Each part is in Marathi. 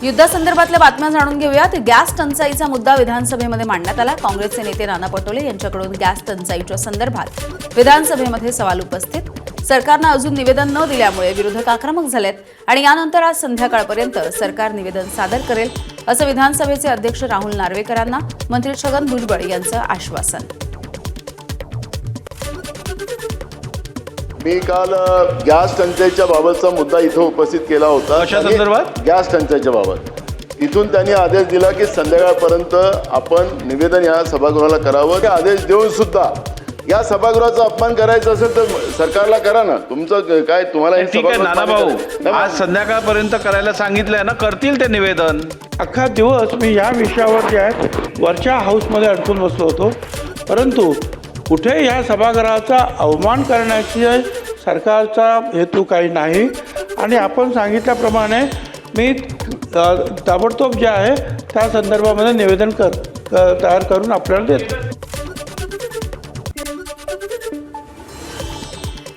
युद्धासंदर्भातल्या बातम्या जाणून घेऊयात। गॅस टंचाईचा मुद्दा विधानसभेमध्ये मांडण्यात आला। काँग्रेसचे नेते नाना पटोले यांच्याकडून गॅस टंचाईच्या संदर्भात विधानसभेमध्ये सवाल उपस्थित। सरकारने अजून निवेदन न दिल्यामुळे विरोधक आक्रमक झालेत आणि यानंतर आज संध्याकाळपर्यंत सरकार निवेदन सादर करेल असं विधानसभेचे अध्यक्ष राहुल नार्वेकरांना मंत्री छगन भुजबळ यांचं आश्वासन। मी काल गॅस टंचाईच्या बाबतचा मुद्दा इथं उपस्थित केला होता। कशा संदर्भात? गॅस टंचाईच्या बाबत इथून त्यांनी आदेश दिला की संध्याकाळपर्यंत आपण निवेदन या सभागृहाला करावं। ते आदेश देऊन सुद्धा या सभागृहाचा अपमान करायचा असेल तर सरकारला करा ना। तुमचं काय तुम्हाला हे ठीक आहे नाना भाऊ, आज संध्याकाळपर्यंत करायला सांगितलंय ना, करतील ते निवेदन। अख्खा दिवस मी या विषयावर जे आहे वरच्या हाऊसमध्ये अडकून बसलो होतो, परंतु कुठे या सभागृहाचा अवमान करण्याची सरकारचा हेतू काही नाही आणि आपण सांगितल्याप्रमाणे मी ताबडतोब जे आहे त्या संदर्भामध्ये निवेदन तयार करून आपल्याला देतो।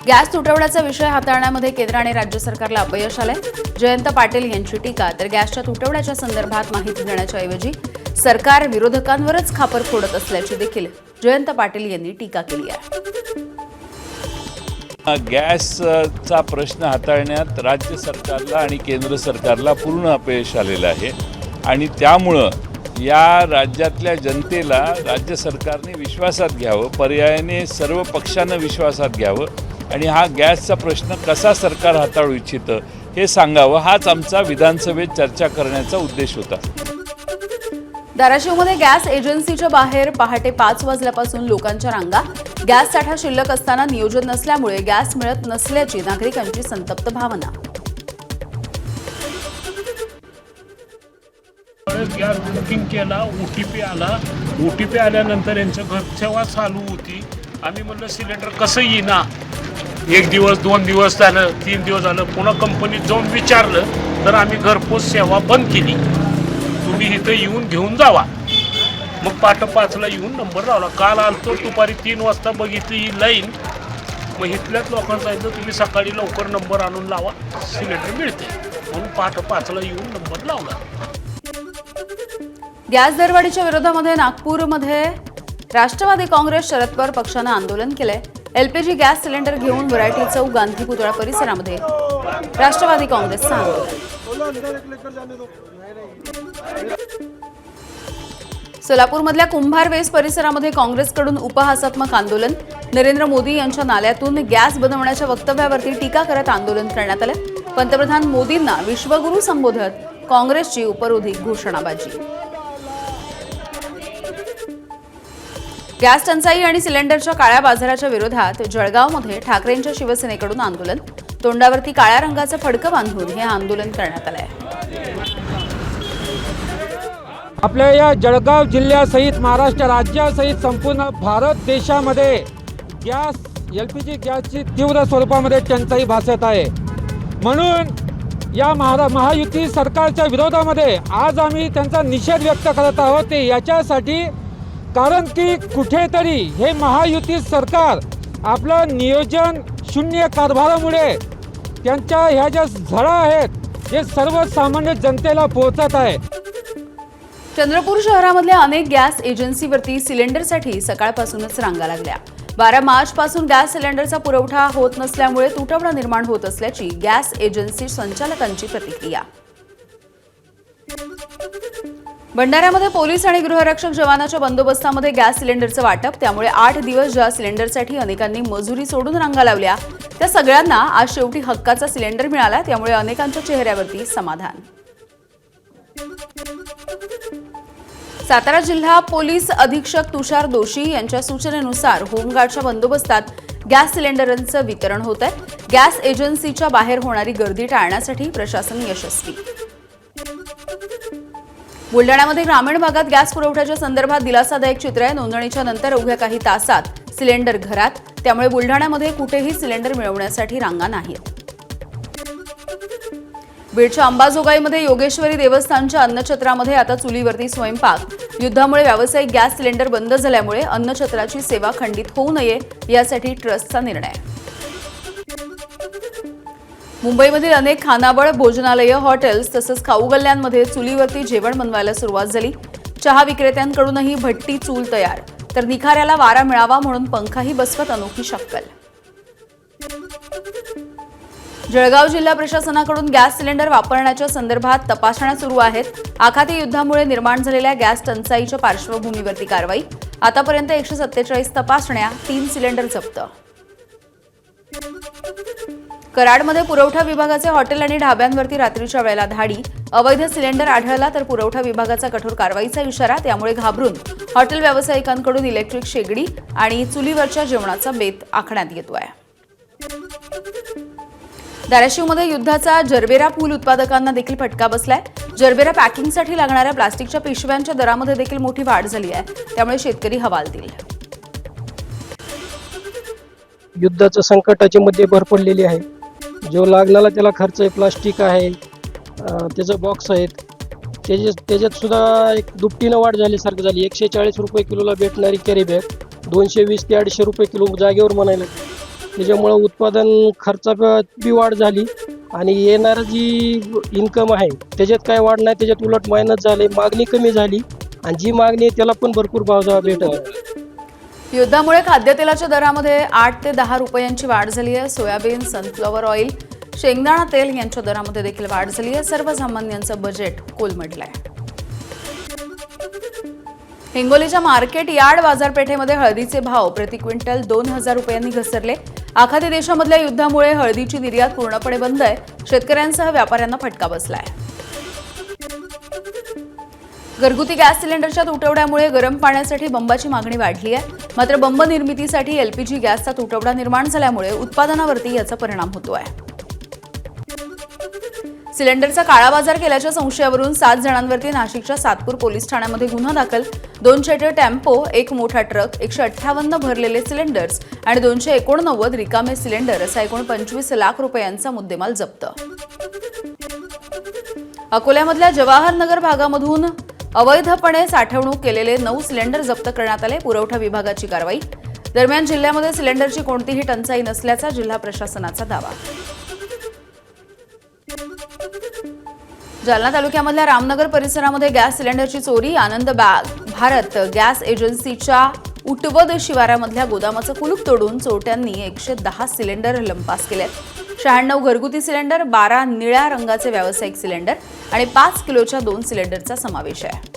गॅस तुटवड्याचा विषय हाताळण्यामध्ये केंद्र आणि राज्य सरकारला अपयश आलंय। जयंत पाटील यांची टीका। तर गॅसच्या तुटवड्याच्या संदर्भात माहिती देण्याच्या ऐवजी सरकार विरोधकांवरच खापर फोडत असल्याची देखील जयंत पाटील यांनी टीका केली आहे। गॅसचा प्रश्न हाताळण्यात राज्य सरकारला आणि केंद्र सरकारला पूर्ण अपयश आलेलं आहे आणि त्यामुळं या राज्यातल्या जनतेला राज्य सरकारने विश्वासात घ्यावं, पर्यायाने सर्व पक्षांना विश्वासात घ्यावं आणि हा गॅसचा प्रश्न कसा सरकार हाताळू इच्छितं हे सांगावं, हाच आमचा विधानसभेत चर्चा करण्याचा उद्देश होता। धाराशिवमध्ये गॅस एजन्सीच्या बाहेर पहाटे 5 वाजल्यापासून लोकांच्या रांगा। गॅस साठा शिल्लक असताना नियोजन नसल्यामुळे गॅस मिळत नसल्याची नागरिकांची संतप्त भावना। गॅस बुकिंग केला, ओटीपी आला, ओटीपी आल्यानंतर यांचं घरसेवा चालू होती। आम्ही म्हणलं सिलेंडर कसं येईना, 1 दिवस 2 दिवस झालं, 3 दिवस झालं, पुन्हा कंपनीत जाऊन विचारलं तर आम्ही घरपोच सेवा बंद केली, तुम्ही इथं येऊन घेऊन जावा। मग पाठ 5ला येऊन नंबर लावला। काल आलतो दुपारी 3 वाजता बघितली ही लाईन, मग इथल्याच लोकांना सांगितलं तुम्ही सकाळी लवकर नंबर आणून लावा, सिलेंडर मिळते, म्हणून पाठ 5ला येऊन नंबर लावला। गॅस दरवाढीच्या विरोधामध्ये नागपूरमध्ये राष्ट्रवादी काँग्रेस शरद पवार पक्षानं आंदोलन केलंय। एलपीजी गॅस सिलेंडर घेऊन व्हरायटी चौक गांधी पुतळा परिसरामध्ये राष्ट्रवादी काँग्रेसचं आंदोलन। सोलापूरमधल्या कुंभार वेस परिसरामध्ये काँग्रेसकडून उपहासात्मक आंदोलन। नरेंद्र मोदी यांच्या नाल्यातून गॅस बनवण्याच्या वक्तव्यावरती टीका करत आंदोलन करण्यात आलं। पंतप्रधान मोदींना विश्वगुरू संबोधत काँग्रेसची उपरोधी घोषणाबाजी। गॅस टंचाई आणि सिलेंडरच्या काळ्या बाजाराच्या विरोधात जळगावमध्ये ठाकरेंच्या शिवसेनेकडून आंदोलन। तोंडावरती काळ्या रंगाचं फडकं बांधून हे आंदोलन करण्यात आलंय। आपल्या या जळगाव जिल्ह्यासहित महाराष्ट्र राज्यासहित संपूर्ण भारत देशामध्ये गॅस एलपीजी गॅसची तीव्र स्वरूपामध्ये टंचाई भासत आहे। म्हणून या महायुती सरकारच्या विरोधामध्ये आज आम्ही त्यांचा निषेध व्यक्त करत आहोत। ते याच्यासाठी कारण की कुठेतरी हे महायुती सरकार आपलं नियोजन शून्य कारभारामुळे त्यांच्या ह्या ज्या झळा आहेत हे सर्वसामान्य जनतेला पोहोचत आहे। चंद्रपूर शहरामधल्या अनेक गॅस एजन्सीवरती सिलेंडरसाठी सकाळपासूनच रांगा लागल्या। 12 मार्चपासून गॅस सिलेंडरचा पुरवठा होत नसल्यामुळे तुटवडा निर्माण होत असल्याची गॅस एजन्सी संचालकांची प्रतिक्रिया। भंडाऱ्यामध्ये पोलीस आणि गृहरक्षक जवानाच्या बंदोबस्तामध्ये गॅस सिलेंडरचं वाटप। त्यामुळे 8 दिवस ज्या सिलेंडरसाठी अनेकांनी मजुरी सोडून रांगा लावल्या त्या सगळ्यांना आज शेवटी हक्काचा सिलेंडर मिळाला। त्यामुळे अनेकांच्या चेहऱ्यावरती समाधान। सातारा जिल्हा पोलीस अधीक्षक तुषार दोशी यांच्या सूचनेनुसार होमगार्डच्या बंदोबस्तात गॅस सिलेंडरांचं वितरण होत आहे। गॅस एजन्सीच्या बाहेर होणारी गर्दी टाळण्यासाठी प्रशासन यशस्वी। बुलढाण्यामध्ये ग्रामीण भागात गॅस पुरवठ्याच्या संदर्भात दिलासादायक चित्र आहे। नोंदणीच्या नंतर अवघ्या काही तासात सिलेंडर घरात। त्यामुळे बुलढाण्यामध्ये कुठेही सिलेंडर मिळवण्यासाठी रांगा नाहीत। बीडच्या अंबाजोगाईमध्ये योगेश्वरी देवस्थानच्या अन्नछत्रामध्ये आता चुलीवरती स्वयंपाक। युद्धामुळे व्यावसायिक गॅस सिलेंडर बंद झाल्यामुळे अन्नछत्राची सेवा खंडित होऊ नये यासाठी ट्रस्टचा निर्णय। मुंबईमधील अनेक खानावळ भोजनालय, हॉटेल्स तसंच खाऊ गल्ल्यांमध्ये चुलीवरती जेवण बनवायला सुरुवात झाली. चहा विक्रेत्यांकडूनही भट्टी चूल तयार, तर निखाऱ्याला वारा मिळावा म्हणून पंखाही बसवत अनोखी शक्कल. जळगाव जिल्हा प्रशासनाकडून गॅस सिलेंडर वापरण्याच्या संदर्भात तपासण्या सुरू आहेत. आखाती युद्धामुळे निर्माण झालेल्या गॅस टंचाईच्या पार्श्वभूमीवरती कारवाई. आतापर्यंत 147 तपासण्या, 3 सिलेंडर जप्त. कराडमध्ये पुरवठा विभागाचे हॉटेल आणि ढाब्यांवरती रात्रीच्या वेळेला धाडी. अवैध सिलेंडर आढळला तर पुरवठा विभागाचा कठोर कारवाईचा इशारा. त्यामुळे घाबरून हॉटेल व्यावसायिकांकडून इलेक्ट्रिक शेगडी आणि चुलीवरच्या जेवणाचा बेत आखण्यात येतोय. धाराशिवमध्ये युद्धाचा जरबेरा फूल उत्पादकांना देखील फटका बसलाय. जरबेरा पॅकिंगसाठी लागणाऱ्या प्लास्टिकच्या पिशव्यांच्या दरामध्ये देखील मोठी वाढ झाली आहे. त्यामुळे शेतकरी हवालदिल. युद्धाचं संकटाच्या मध्ये भर पडलेली आहे. जो लागणारा त्याला खर्च आहे, प्लास्टिक आहे, त्याचं बॉक्स आहेत, त्याच्यात सुद्धा एक दुपटीनं वाढ झाल्यासारखं झाली. 140 रुपये किलोला भेटणारी कॅरी बॅग 220 ते 250 रुपये किलो जागेवर म्हणायला. त्याच्यामुळं उत्पादन खर्चात बी वाढ झाली आणि येणारं जी इन्कम आहे त्याच्यात काय वाढ नाही, त्याच्यात उलट मायनस झाले. मागणी कमी झाली आणि जी मागणी आहे त्याला पण भरपूर भाव भेटत. युद्धामुळे खाद्यतेलाच्या दरामध्ये 8 ते 10 रुपयांची वाढ झाली आहे. सोयाबीन, सनफ्लॉवर ऑइल, शेंगदाणा तेल यांच्या दरामध्ये देखील वाढ झाली आहे. सर्वसामान्यांचं बजेट कोलमडलंय. हिंगोलीच्या मार्केट यार्ड बाजारपेठेमध्ये हळदीचे भाव प्रति क्विंटल 2000 रुपयांनी घसरले. आखाती देशामधल्या युद्धामुळे हळदीची निर्यात पूर्णपणे बंद आहे. शेतकऱ्यांसह व्यापाऱ्यांना फटका बसलाय. घरगुती गॅस सिलेंडरच्या तुटवड्यामुळे गरम पाण्यासाठी बंबाची मागणी वाढली आहे. मात्र बंब निर्मितीसाठी एलपीजी गॅसचा तुटवडा निर्माण झाल्यामुळे उत्पादनावरती याचा परिणाम होतोय. सिलेंडरचा काळा बाजार केल्याच्या संशयावरून 7 जणांवरती नाशिकच्या सातपूर पोलीस ठाण्यामध्ये गुन्हा दाखल. 2 छोटे टेम्पो, 1 मोठा ट्रक, 158 भरलेले सिलेंडर्स आणि 289 रिकामे सिलेंडर असा एकूण 25 लाख रुपयांचा मुद्देमाल जप्त. अकोल्यामधल्या जवाहरनगर भागामधून अवैधपणे साठवणूक केलेले 9 सिलेंडर जप्त करण्यात आले. पुरवठा विभागाची कारवाई. दरम्यान जिल्ह्यामध्ये सिलेंडरची कोणतीही टंचाई नसल्याचा जिल्हा प्रशासनाचा दावा. जालना तालुक्यामधल्या रामनगर परिसरामध्ये गॅस सिलेंडरची चोरी. आनंद भारत गॅस एजन्सीच्या उटवद शिवारामधल्या गोदामाचं कुलूप तोडून चोरट्यांनी 110 सिलेंडर लंपास केलेत. 96 घरगुती सिलेंडर, 12 निळ्या रंगाचे व्यावसायिक सिलेंडर आणि 5 किलोच्या 2 सिलेंडरचा समावेश आहे.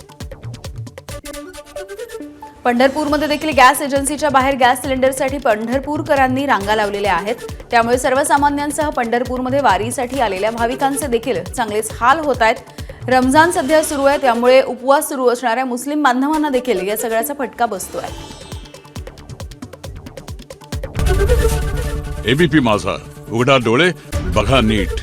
पंढरपूरमध्ये देखील गॅस एजन्सीच्या बाहेर गॅस सिलेंडरसाठी पंढरपूरकरांनी रांगा लावलेल्या आहेत. त्यामुळे सर्वसामान्यांसह पंढरपूरमध्ये वारीसाठी आलेल्या भाविकांचे देखील चांगलेच हाल होत आहेत. रमजान सध्या सुरू आहे, त्यामुळे उपवास सुरू असणाऱ्या मुस्लिम बांधवांना देखील या सगळ्याचा फटका बसतोय. एबीपी माझा, उघडा डोळे बघा नीट.